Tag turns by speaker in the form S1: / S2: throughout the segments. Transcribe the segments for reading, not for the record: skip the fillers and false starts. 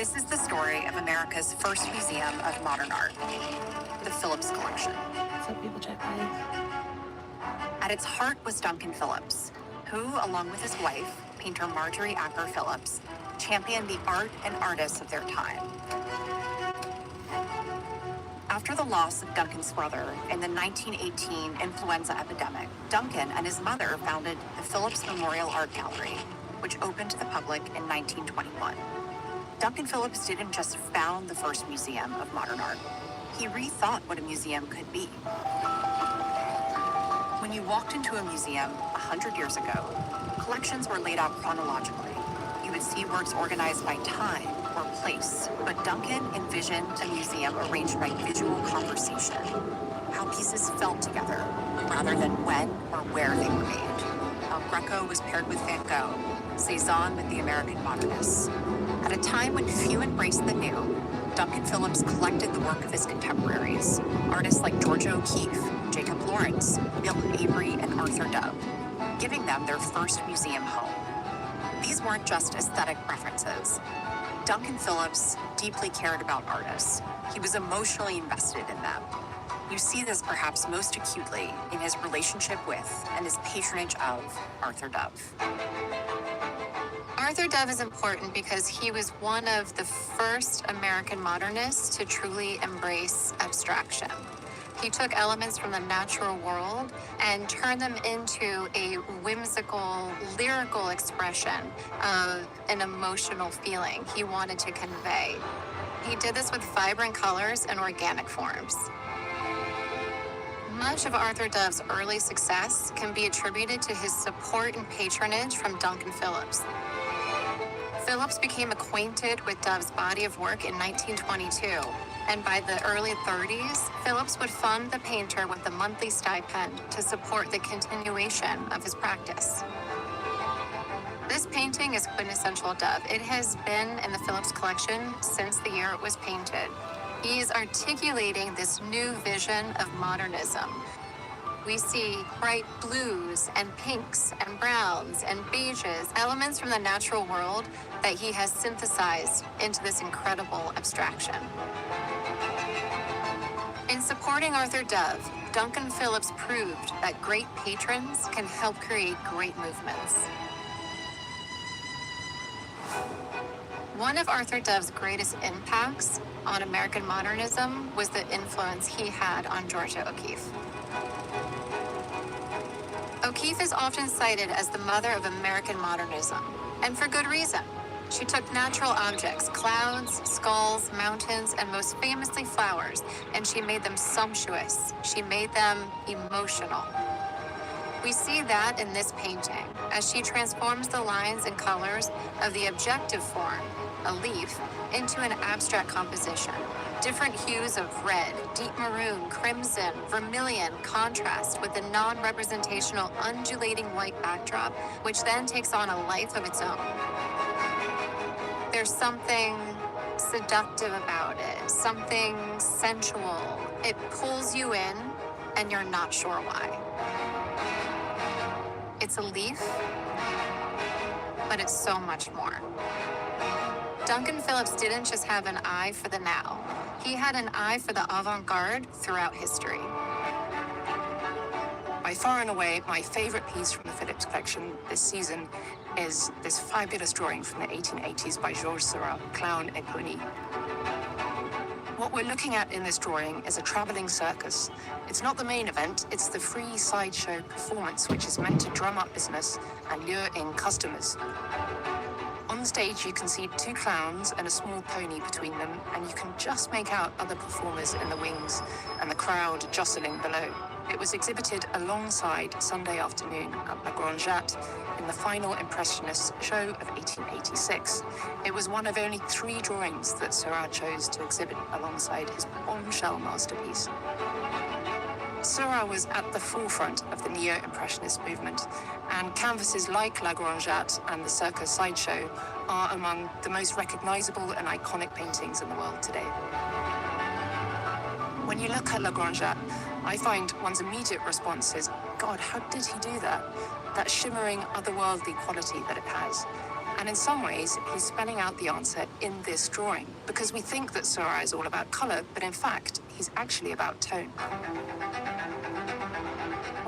S1: This is the story of America's first museum of modern art, the Phillips Collection.
S2: So people check please.
S1: At its heart was Duncan Phillips, who, along with his wife, painter Marjorie Acker Phillips, championed the art and artists of their time. After the loss of Duncan's brother in the 1918 influenza epidemic, Duncan and his mother founded the Phillips Memorial Art Gallery, which opened to the public in 1921. Duncan Phillips didn't just found the first museum of modern art. He rethought what a museum could be. When you walked into a museum 100 years ago, collections were laid out chronologically. You would see works organized by time or place, but Duncan envisioned a museum arranged by visual conversation, how pieces felt together, rather than when or where they were made. How Greco was paired with Van Gogh, Cezanne with the American modernists. At a time when few embraced the new, Duncan Phillips collected the work of his contemporaries, artists like Georgia O'Keeffe, Jacob Lawrence, Milton Avery, and Arthur Dove, giving them their first museum home. These weren't just aesthetic preferences. Duncan Phillips deeply cared about artists. He was emotionally invested in them. You see this perhaps most acutely in his relationship with and his patronage of Arthur Dove.
S3: Arthur Dove is important because he was one of the first American modernists to truly embrace abstraction. He took elements from the natural world and turned them into a whimsical, lyrical expression of an emotional feeling he wanted to convey. He did this with vibrant colors and organic forms. Much of Arthur Dove's early success can be attributed to his support and patronage from Duncan Phillips. Phillips became acquainted with Dove's body of work in 1922, and by the early 30s, Phillips would fund the painter with a monthly stipend to support the continuation of his practice. This painting is quintessential Dove. It has been in the Phillips collection since the year it was painted. He is articulating this new vision of modernism. We see bright blues and pinks and browns and beiges, elements from the natural world that he has synthesized into this incredible abstraction. In supporting Arthur Dove, Duncan Phillips proved that great patrons can help create great movements. One of Arthur Dove's greatest impacts on American modernism was the influence he had on Georgia O'Keeffe. O'Keeffe is often cited as the mother of American modernism, and for good reason. She took natural objects, clouds, skulls, mountains, and most famously flowers, and she made them sumptuous. She made them emotional. We see that in this painting, as she transforms the lines and colors of the objective form, a leaf, into an abstract composition. Different hues of red, deep maroon, crimson, vermilion contrast with the non-representational undulating white backdrop, which then takes on a life of its own. There's something seductive about it, something sensual. It pulls you in, and you're not sure why. It's a leaf, but it's so much more. Duncan Phillips didn't just have an eye for the now. He had an eye for the avant-garde throughout history.
S2: By far and away, my favorite piece from the Phillips collection this season is this fabulous drawing from the 1880s by Georges Seurat, Clown et Pony. What we're looking at in this drawing is a traveling circus. It's not the main event, it's the free sideshow performance, which is meant to drum up business and lure in customers. On stage, you can see two clowns and a small pony between them, and you can just make out other performers in the wings and the crowd jostling below. It was exhibited alongside Sunday Afternoon at La Grande Jatte in the final Impressionist show of 1886. It was one of only 3 drawings that Seurat chose to exhibit alongside his bombshell masterpiece. Seurat was at the forefront of the Neo-Impressionist movement, and canvases like La Grande Jatte and the Circus Sideshow are among the most recognizable and iconic paintings in the world today. When you look at La Grande Jatte, I find one's immediate response is, God, how did he do that? That shimmering, otherworldly quality that it has. And in some ways, he's spelling out the answer in this drawing, because we think that Seurat is all about color, but in fact, he's actually about tone.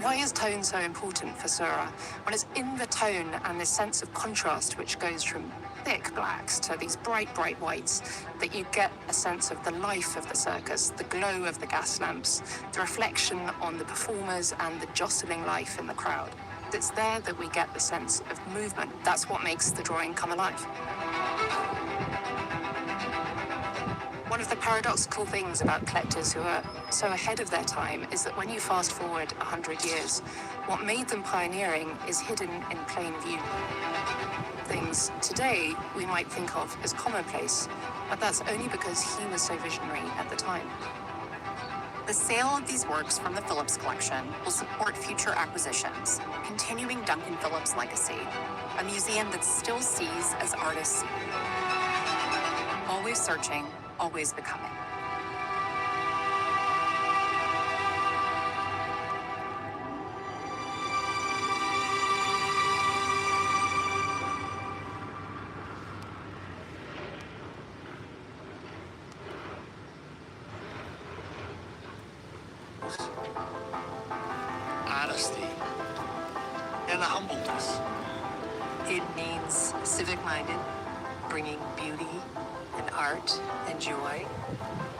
S2: Why is tone so important for Seurat? Well, it's in the tone and this sense of contrast, which goes from thick blacks to these bright, bright whites, that you get a sense of the life of the circus, the glow of the gas lamps, the reflection on the performers and the jostling life in the crowd. It's there that we get the sense of movement. That's what makes the drawing come alive. One of the paradoxical things about collectors who are so ahead of their time is that when you fast forward 100 years, what made them pioneering is hidden in plain view. Things today we might think of as commonplace, but that's only because he was so visionary at the time.
S1: The sale of these works from the Phillips collection will support future acquisitions, continuing Duncan Phillips' legacy, a museum that still sees as artists see. Always searching, always becoming.
S4: Honesty and a humbleness.
S5: It means civic-minded, bringing beauty and art and joy,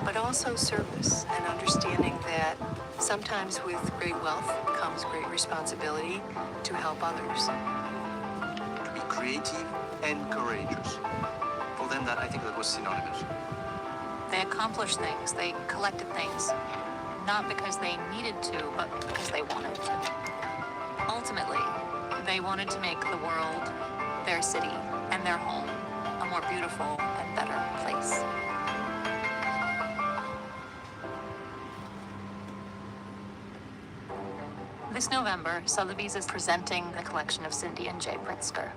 S5: but also service and understanding that sometimes with great wealth comes great responsibility to help others.
S4: To be creative and courageous. For them, that I think that was synonymous.
S6: They accomplished things, they collected things, not because they needed to, but because they wanted to. Ultimately, they wanted to make the world, their city, and their home a more beautiful and better place. This November, Sotheby's is presenting the collection of Cindy and Jay Pritzker.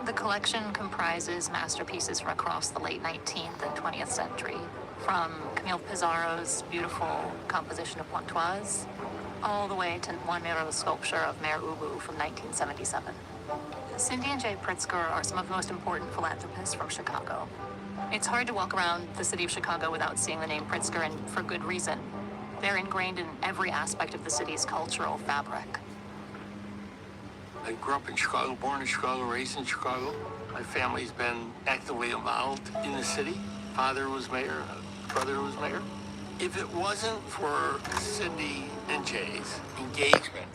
S6: The collection comprises masterpieces from across the late 19th and 20th century, from Camille Pissarro's beautiful composition of Pontoise, all the way to Juan Miro's sculpture of Mare Ubu from 1977. Cindy and Jay Pritzker are some of the most important philanthropists from Chicago. It's hard to walk around the city of Chicago without seeing the name Pritzker, and for good reason. They're ingrained in every aspect of the city's cultural fabric.
S4: I grew up in Chicago, born in Chicago, raised in Chicago. My family's been actively involved in the city. Father was mayor, brother was mayor. If it wasn't for Cindy and Jay's engagement